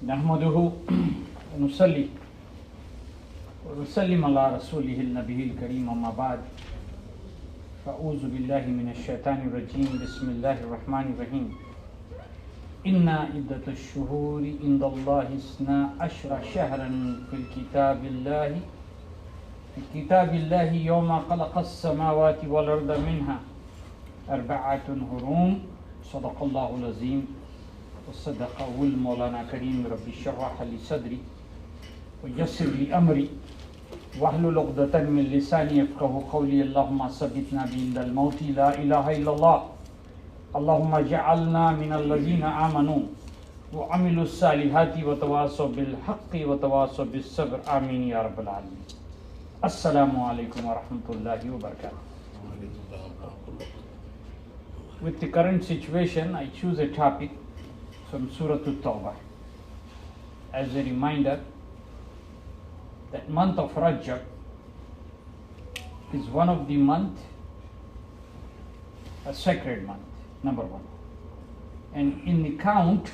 नहमदुहु नुसल्ली व नुसल्लिम अला रसूलिहिल नबील करीम अम्मा बाद फ़अऊज़ु बिल्लाहि मिनश शैतानिर रजीम बिस्मिल्लाहिर रहमानिर रहीम इन्ना इद्दतुश शुहूरि इंदल्लाहि इस्ना अशरा शहरन फिल किताबिल्लाहि यौमा खलक़स समावाति वल अर्द मिन्हा अर्बअतुन हुरूम सदक़ल्लाहुल अज़ीम वसदक़हुल मौलाना करीम रब्बि इश्रह ली सदरी वयस्सिर ली अमरी वहलुल उक़दतन मिन लिसानी यफ़क़हू क़ौली अल्लाहुम्मा सब्बितना बिंदल मौति ला इलाहा इल्लल्लाह अल्लाहुम्मा जअलना मिनल लज़ीना आमनू व अमिलुस सालिहाति व तवासौ बिल हक़्क़ि व तवासौ बिस सब्र आमीन या रब्बल आलमीन। अस्सलामु अलैकुम व रहमतुल्लाहि व बरकातुहू। With the current situation, I choose a topic from Surah At-Tawbah. As a reminder, that month of Rajab is one of the month, a sacred month, number one. And in the count,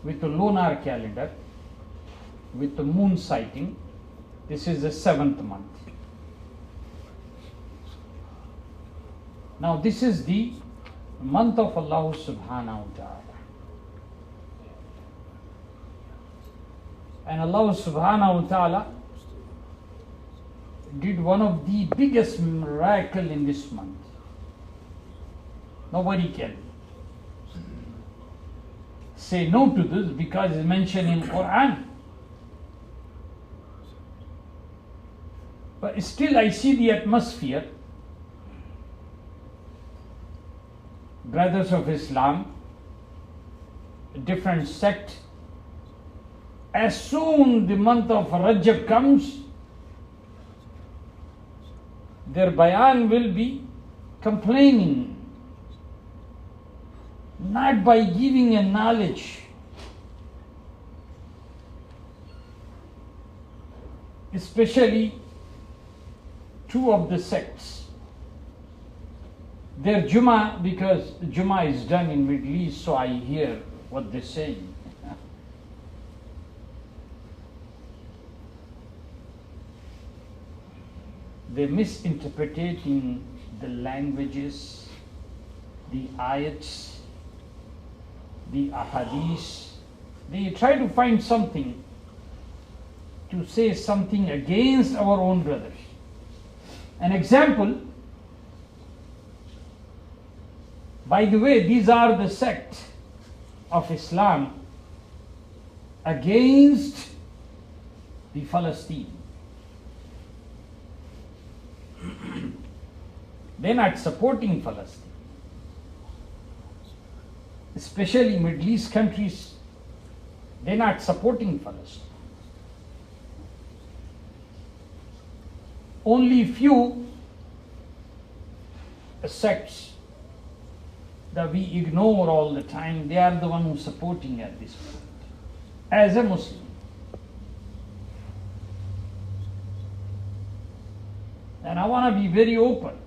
with the lunar calendar, with the moon sighting, this is the 7th month. Now this is the month of Allah subhanahu wa ta'ala. And Allah subhanahu wa ta'ala did one of the biggest miracle in this month. Nobody can say no to this because it's mentioned in Quran. But still I see the atmosphere. Brothers of Islam, different sect, as soon the month of Rajab comes, their bayan will be complaining, not by giving a knowledge, especially two of the sects. Their Jummah, because Jummah is done in Middle East, so I hear what they say. They misinterpreting the languages, the ayats, the ahadith. They try to find something to say something against our own brothers. An example, by the way, these are the sect of Islam against the Palestine. They're not supporting Palestine. Especially Middle East countries, they're not supporting Palestine. Only few sects that we ignore all the time, they are the one who's supporting at this point. As a Muslim, and I want to be very open.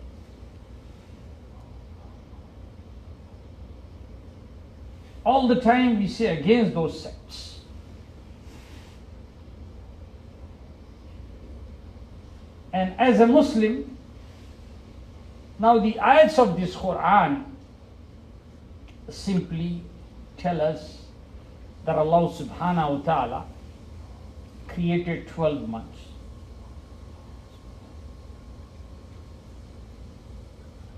All the time we say against those sects. And as a Muslim, now the ayats of this Quran simply tell us that Allah subhanahu wa ta'ala created 12 months.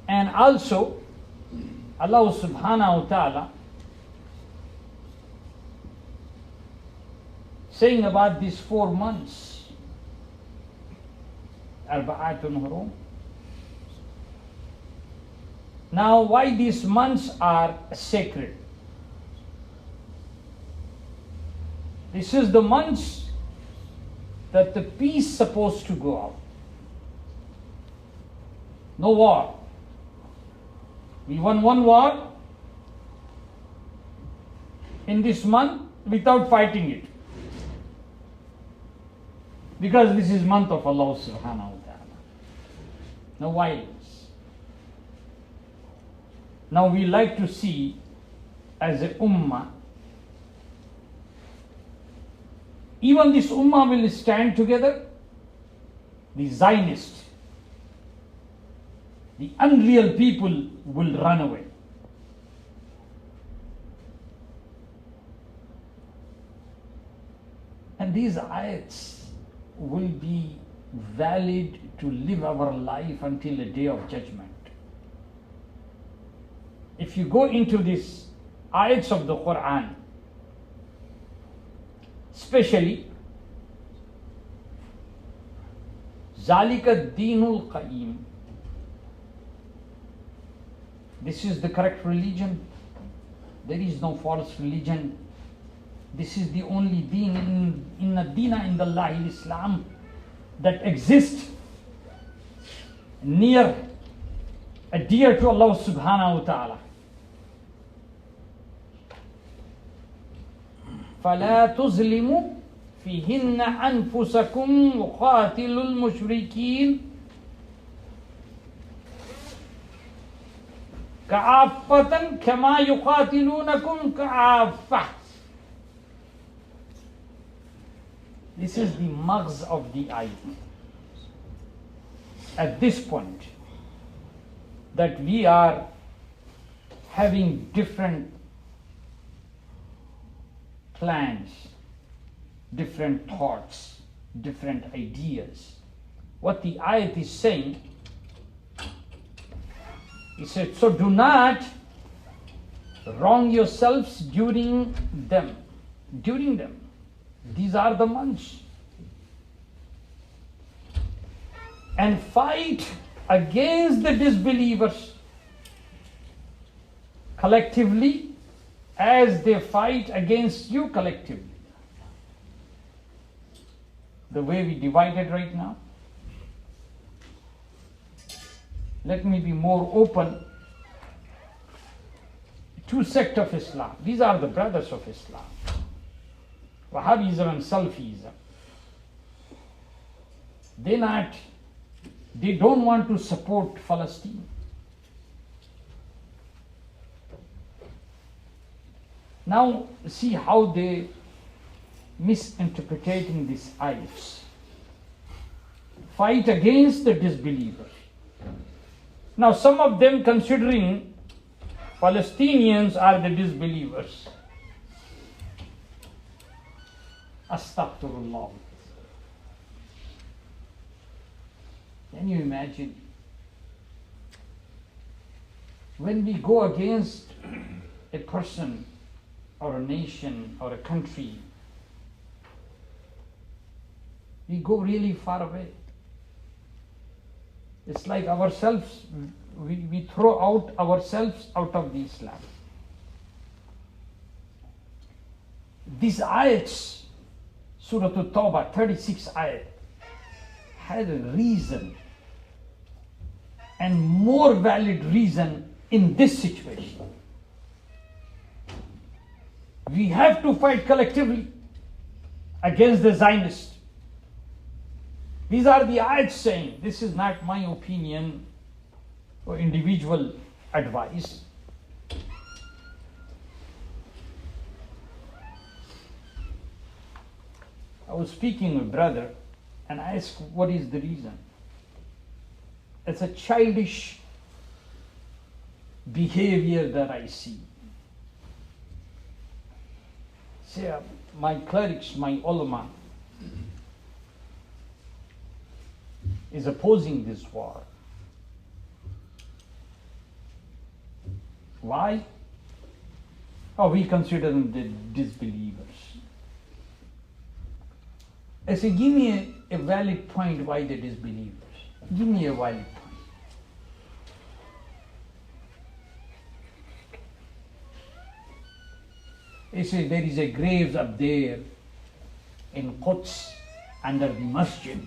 And also Allah subhanahu wa ta'ala saying about these 4 months, Arba'atun Hurum. Now, why these months are sacred? This is the months that the peace is supposed to go out. No war. We won one war in this month without fighting it. Because this is month of Allah subhanahu wa ta'ala. No violence. Now we like to see as a ummah even this ummah will stand together, the Zionists, the unreal people will run away. And these ayats will be valid to live our life until the day of judgment. If you go into these ayats of the Quran, especially Zalika Deenul Qayyim, this is the correct religion, there is no false religion, this is the only deen in the Deena in the Allah Islam that exists near, dear to Allah subhanahu wa ta'ala. فَلَا تُظْلِمُوا فِيهِنَّ أَنفُسَكُمْ وَقَاتِلُوا الْمُشْرِكِينَ كَعَافَّةً كَمَا يُقَاتِلُونَكُمْ كَعَافَّةً. This is the maghz of the ayat. At this point, that we are having different plans, different thoughts, different ideas. What the ayat is saying, he said, so do not wrong yourselves during them. These are the months. And fight against the disbelievers collectively as they fight against you collectively. The way we divided right now. Let me be more open. Two sects of Islam. These are the brothers of Islam. Wahhabism and Salafism. They don't want to support Palestine. Now see how they misinterpreting these ayats. Fight against the disbelievers. Now some of them considering Palestinians are the disbelievers. Astaghfirullah. Can you imagine? When we go against a person or a nation or a country, we go really far away. It's like ourselves, we throw out ourselves out of the Islam. These ayats, Surah At-Tawbah, 36 ayat, had a reason and more valid reason in this situation. We have to fight collectively against the Zionists. These are the ayats saying, this is not my opinion or individual advice. I was speaking with a brother and I asked, what is the reason? It's a childish behavior that I see. Say, my clerics, my ulama is opposing this war. Why? Oh, we consider them the disbelievers. I say, give me a valid point why the disbelievers. Give me a valid point. They say there is a grave up there in Quds under the masjid.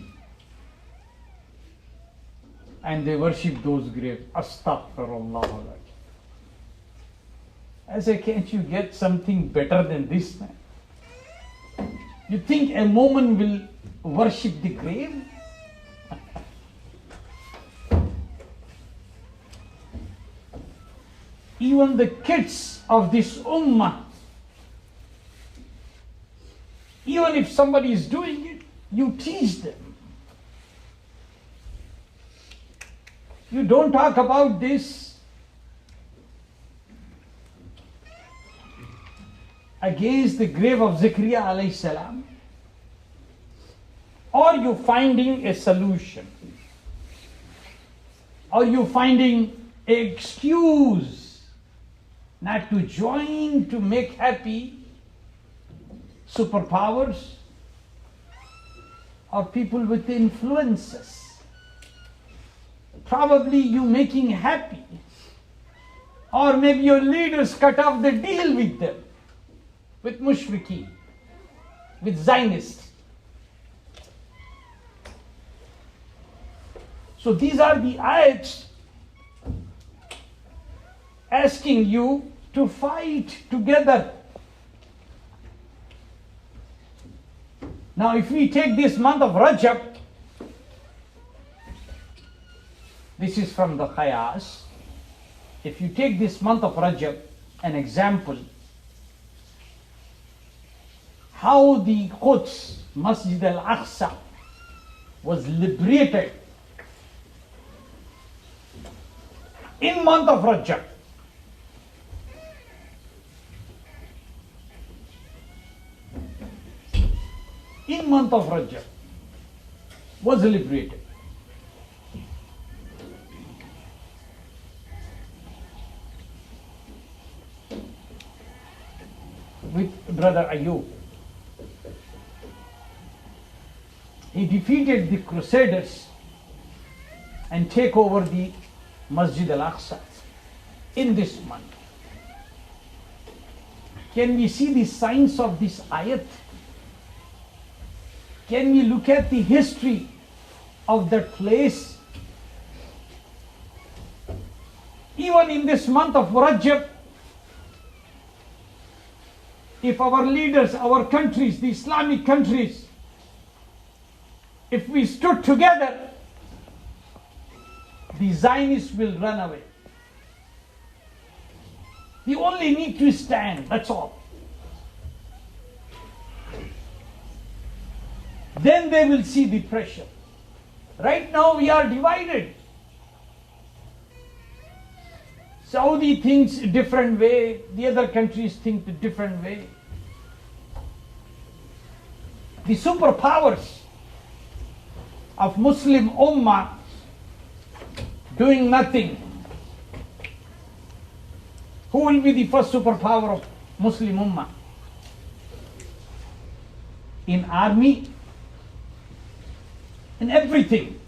And they worship those graves. Astaghfirullah. I say, can't you get something better than this, man? You think a Mormon will worship the grave? Even the kids of this ummah, Even if somebody is doing it, you teach them. You don't talk about this against the grave of Zakaria alayhi salam. Or you finding a solution. Or you finding an excuse not to join to make happy superpowers or people with influences. Probably you making happy. Or maybe your leaders cut off the deal with them, with mushrikeen, with Zionists. So these are the ayats asking you to fight together. Now if we take this month of Rajab, this is from the Qiyas. If you take this month of Rajab, an example, how the Quds, Masjid al-Aqsa, was liberated in month of Rajab. In month of Rajab was liberated. With brother Ayub. He defeated the Crusaders and take over the Masjid al-Aqsa in this month. Can we see the signs of this ayat? Can we look at the history of that place? Even in this month of Rajab, if our leaders, our countries, the Islamic countries, if we stood together, the Zionists will run away. We only need to stand, that's all. Then they will see the pressure. Right now we are divided. Saudi thinks a different way, the other countries think a different way. The superpowers of Muslim Ummah doing nothing. Who will be the first superpower of Muslim Ummah? In army, in everything.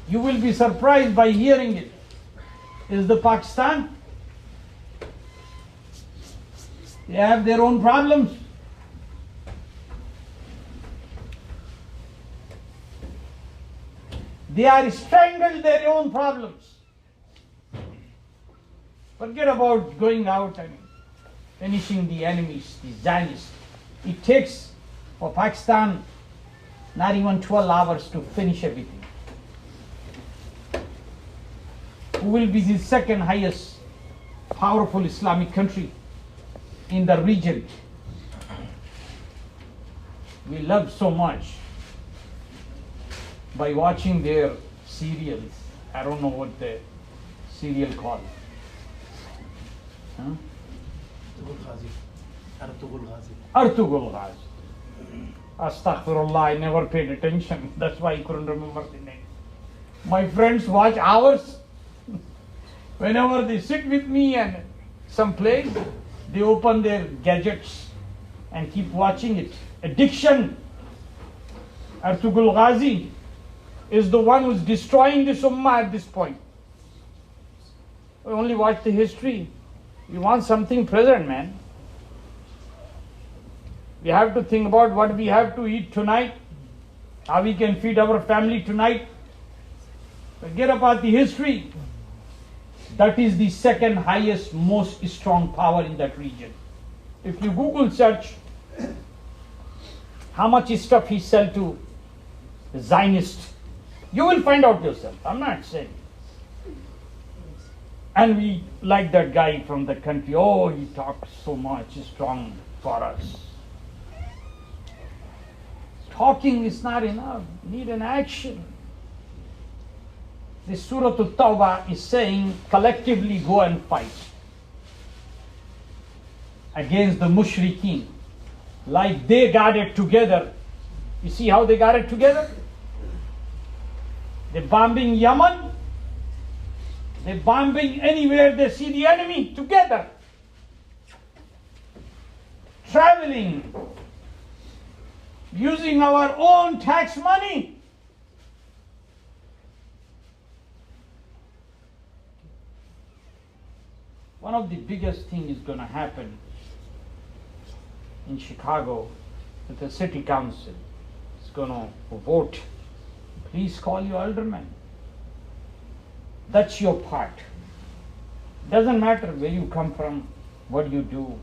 You will be surprised by hearing it. Is the Pakistan? They have their own problems. They are strangled their own problems. Forget about going out and finishing the enemies, the Zionists. It takes for Pakistan not even 12 hours to finish everything. Who will be the second highest powerful Islamic country in the region? We love so much by watching their serials. I don't know what the serial called. Artugul Ghazi. Astaghfirullah, I never paid attention. That's why I couldn't remember the name. My friends watch hours. Whenever they sit with me and some place, they open their gadgets and keep watching it. Addiction. Artugul Ghazi is the one who's destroying this ummah at this point. We only watch the history. We want something present, man. We have to think about what we have to eat tonight, how we can feed our family tonight. Forget about the history. That is the second highest, most strong power in that region. If you Google search how much stuff he sell to the Zionists, you will find out yourself. I'm not saying. And we like that guy from the country. Oh, he talks so much, strong for us. Talking is not enough. Need an action. This Surah At-Tawbah is saying, collectively go and fight against the mushrikeen. Like they got it together. You see how they got it together? They're bombing Yemen. They're bombing anywhere they see the enemy together. Traveling. Using our own tax money. One of the biggest things is going to happen in Chicago with the city council. It's going to vote. Please call your alderman. That's your part. Doesn't matter where you come from, what you do.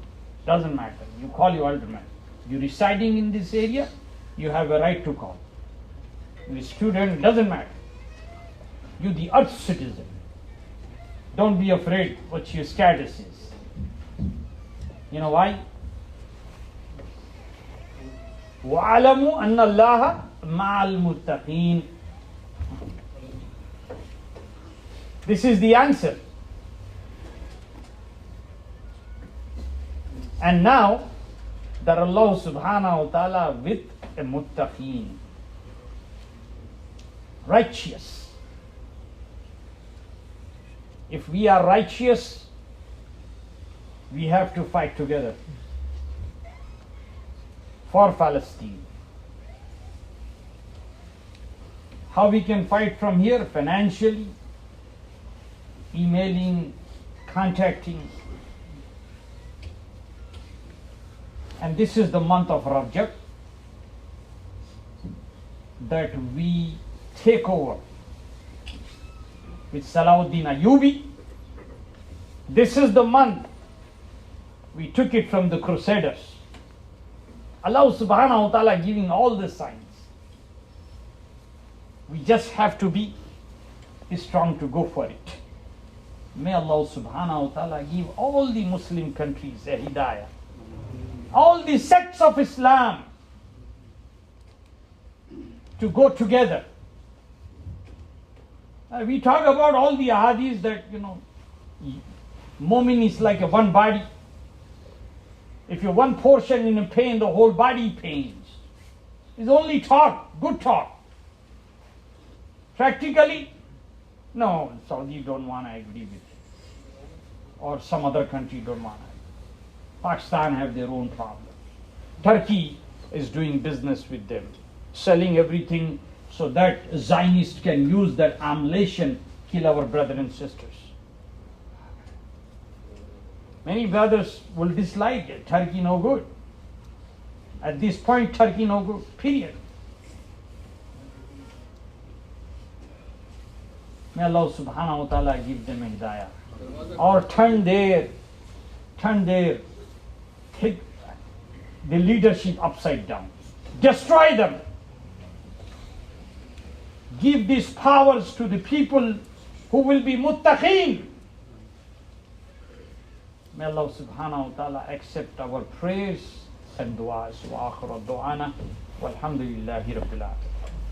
Doesn't matter. You call your alderman. You're residing in this area, you have a right to call. You're a student, doesn't matter. You're the earth citizen. Don't be afraid what your status is. You know why? وَعَلَمُوا أَنَّ اللَّهَ مَعَ الْمُتَّقِينَ. This is the answer. And now that Allah subhanahu wa ta'ala with a muttaqeen, righteous. If we are righteous, we have to fight together for Palestine. How we can fight from here? Financially, emailing, contacting. And this is the month of Rajab that we take over with Salahuddin Ayyubi. This is the month we took it from the Crusaders. Allah subhanahu wa ta'ala giving all the signs. We just have to be strong to go for it. May Allah subhanahu wa ta'ala give all the Muslim countries a hidayah. All the sects of Islam to go together. We talk about all the ahadith that, Mu'min is like a one body. If you're one portion in pain, the whole body pains. It's only talk, good talk. Practically, no, Saudi don't want to agree with it. Or some other country don't want to. Pakistan have their own problems. Turkey is doing business with them, selling everything so that Zionists can use that ammunition, kill our brothers and sisters. Many brothers will dislike it. Turkey no good. At this point, Turkey no good, period. May Allah subhanahu wa ta'ala give them a hidayah. Or take the leadership upside down. Destroy them. Give these powers to the people who will be muttaqeen. May Allah subhanahu wa ta'ala accept our prayers and du'as. Wa akhira du'ana. Walhamdulillahi rabbil alamin.